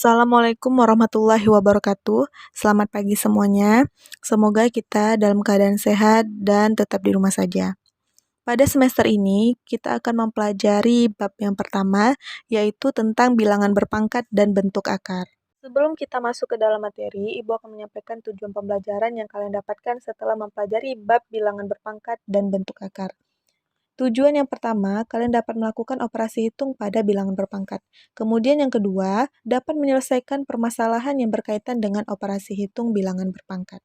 Assalamualaikum warahmatullahi wabarakatuh. Selamat pagi semuanya. Semoga kita dalam keadaan sehat dan tetap di rumah saja. Pada semester ini, kita akan mempelajari bab yang pertama, yaitu tentang bilangan berpangkat dan bentuk akar. Sebelum kita masuk ke dalam materi, Ibu akan menyampaikan tujuan pembelajaran yang kalian dapatkan setelah mempelajari bab bilangan berpangkat dan bentuk akar. Tujuan yang pertama, kalian dapat melakukan operasi hitung pada bilangan berpangkat. Kemudian yang kedua, dapat menyelesaikan permasalahan yang berkaitan dengan operasi hitung bilangan berpangkat.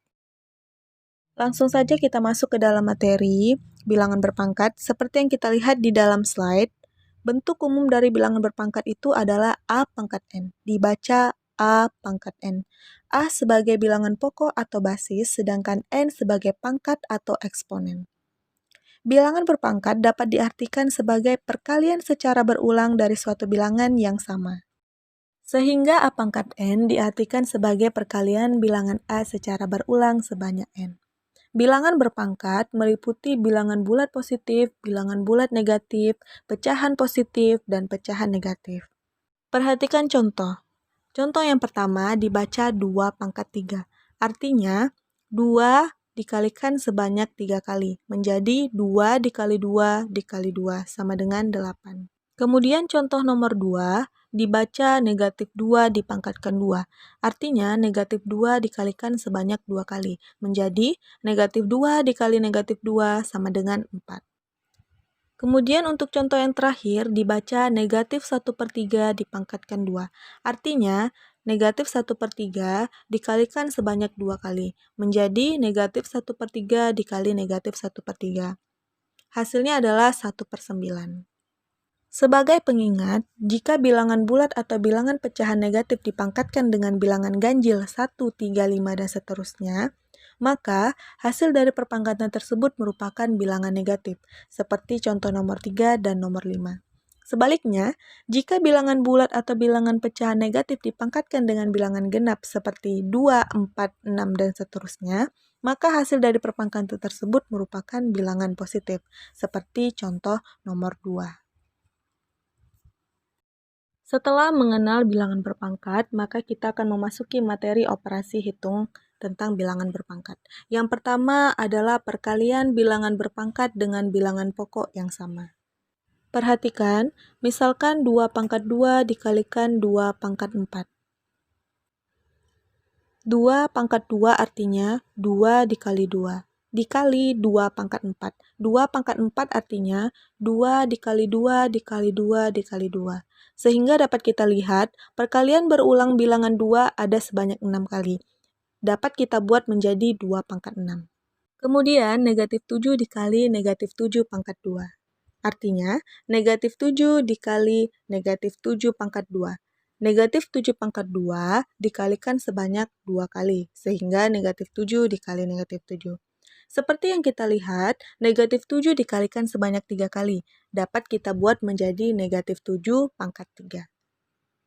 Langsung saja kita masuk ke dalam materi bilangan berpangkat. Seperti yang kita lihat di dalam slide, bentuk umum dari bilangan berpangkat itu adalah A pangkat N. Dibaca A pangkat N. A sebagai bilangan pokok atau basis, sedangkan N sebagai pangkat atau eksponen. Bilangan berpangkat dapat diartikan sebagai perkalian secara berulang dari suatu bilangan yang sama. Sehingga A pangkat N diartikan sebagai perkalian bilangan A secara berulang sebanyak N. Bilangan berpangkat meliputi bilangan bulat positif, bilangan bulat negatif, pecahan positif, dan pecahan negatif. Perhatikan contoh. Contoh yang pertama dibaca 2 pangkat 3. Artinya, 2 dikalikan sebanyak 3 kali, menjadi 2 dikali 2 dikali 2 sama dengan 8. Kemudian contoh nomor 2, dibaca negatif 2 dipangkatkan 2. Artinya negatif 2 dikalikan sebanyak 2 kali, menjadi negatif 2 dikali negatif 2 sama dengan 4. Kemudian untuk contoh yang terakhir, dibaca negatif 1/3 dipangkatkan 2. Artinya, negatif 1/3 dikalikan sebanyak 2 kali, menjadi negatif 1/3 dikali negatif 1/3. Hasilnya adalah 1/9. Sebagai pengingat, jika bilangan bulat atau bilangan pecahan negatif dipangkatkan dengan bilangan ganjil 1, 3, 5, dan seterusnya, maka hasil dari perpangkatan tersebut merupakan bilangan negatif, seperti contoh nomor 3 dan nomor 5. Sebaliknya, jika bilangan bulat atau bilangan pecahan negatif dipangkatkan dengan bilangan genap seperti 2, 4, 6, dan seterusnya, maka hasil dari perpangkatan tersebut merupakan bilangan positif, seperti contoh nomor 2. Setelah mengenal bilangan berpangkat, maka kita akan memasuki materi operasi hitung tentang bilangan berpangkat. Yang pertama adalah perkalian bilangan berpangkat dengan bilangan pokok yang sama. Perhatikan, misalkan 2 pangkat 2 dikalikan 2 pangkat 4. 2 pangkat 2 artinya 2 dikali 2. Dikali 2 pangkat 4. 2 pangkat 4 artinya 2 dikali 2 dikali 2 dikali 2. Sehingga dapat kita lihat, perkalian berulang bilangan 2 ada sebanyak 6 kali. Dapat kita buat menjadi 2 pangkat 6. Kemudian, negatif 7 dikali negatif 7 pangkat 2. Artinya, negatif 7 dikali negatif 7 pangkat 2. Negatif 7 pangkat 2 dikalikan sebanyak 2 kali, sehingga negatif 7 dikali negatif 7. Seperti yang kita lihat, negatif 7 dikalikan sebanyak 3 kali. Dapat kita buat menjadi negatif 7 pangkat 3.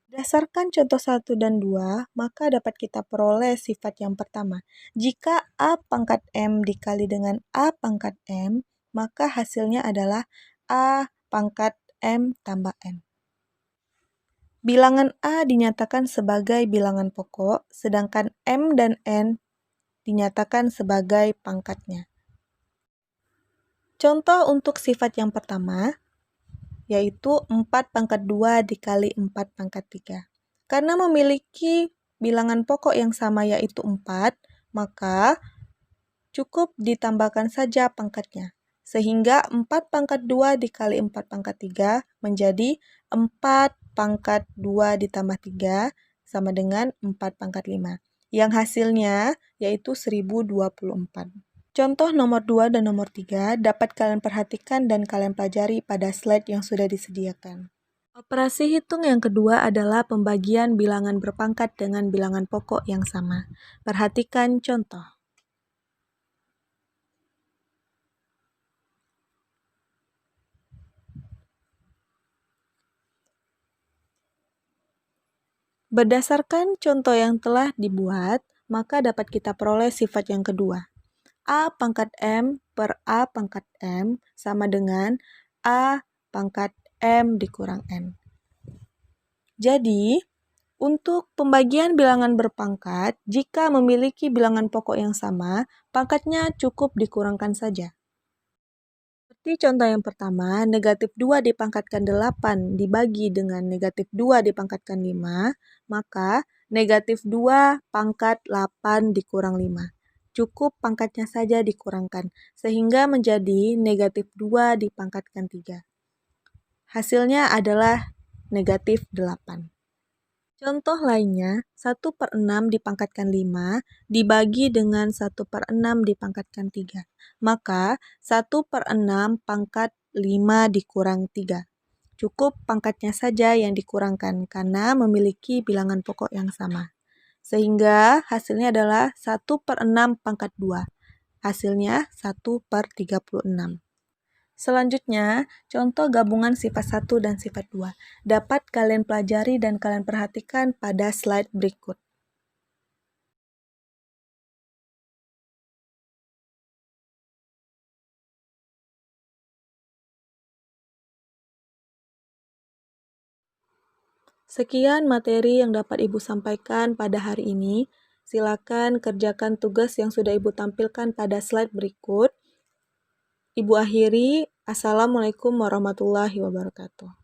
Berdasarkan contoh 1 dan 2, maka dapat kita peroleh sifat yang pertama. Jika A pangkat M dikali dengan A pangkat M, maka hasilnya adalah A pangkat M tambah N. Bilangan A dinyatakan sebagai bilangan pokok, sedangkan M dan N dinyatakan sebagai pangkatnya. Contoh untuk sifat yang pertama, yaitu 4 pangkat 2 dikali 4 pangkat 3. Karena memiliki bilangan pokok yang sama yaitu 4, maka cukup ditambahkan saja pangkatnya. Sehingga 4 pangkat 2 dikali 4 pangkat 3 menjadi 4 pangkat 2 ditambah 3 sama dengan 4 pangkat 5. Yang hasilnya yaitu 1024. Contoh nomor 2 dan nomor 3 dapat kalian perhatikan dan kalian pelajari pada slide yang sudah disediakan. Operasi hitung yang kedua adalah pembagian bilangan berpangkat dengan bilangan pokok yang sama. Perhatikan contoh. Berdasarkan contoh yang telah dibuat, maka dapat kita peroleh sifat yang kedua. A pangkat M per A pangkat M sama dengan A pangkat M dikurang N. Jadi, Untuk pembagian bilangan berpangkat, jika memiliki bilangan pokok yang sama, pangkatnya cukup dikurangkan saja. Seperti contoh yang pertama, negatif 2 dipangkatkan 8 dibagi dengan negatif 2 dipangkatkan 5, maka negatif 2 pangkat 8 dikurang 5. Cukup pangkatnya saja dikurangkan, sehingga menjadi negatif 2 dipangkatkan 3. Hasilnya adalah negatif 8. Contoh lainnya, 1/6 dipangkatkan 5 dibagi dengan 1/6 dipangkatkan 3. Maka, 1/6 pangkat 5 dikurang 3. Cukup pangkatnya saja yang dikurangkan karena memiliki bilangan pokok yang sama. Sehingga hasilnya adalah 1/6 pangkat 2. Hasilnya 1/36. Selanjutnya, contoh gabungan sifat 1 dan sifat 2. Dapat kalian pelajari dan kalian perhatikan pada slide berikut. Sekian materi yang dapat Ibu sampaikan pada hari ini. Silakan kerjakan tugas yang sudah Ibu tampilkan pada slide berikut. Ibu akhiri, Assalamualaikum warahmatullahi wabarakatuh.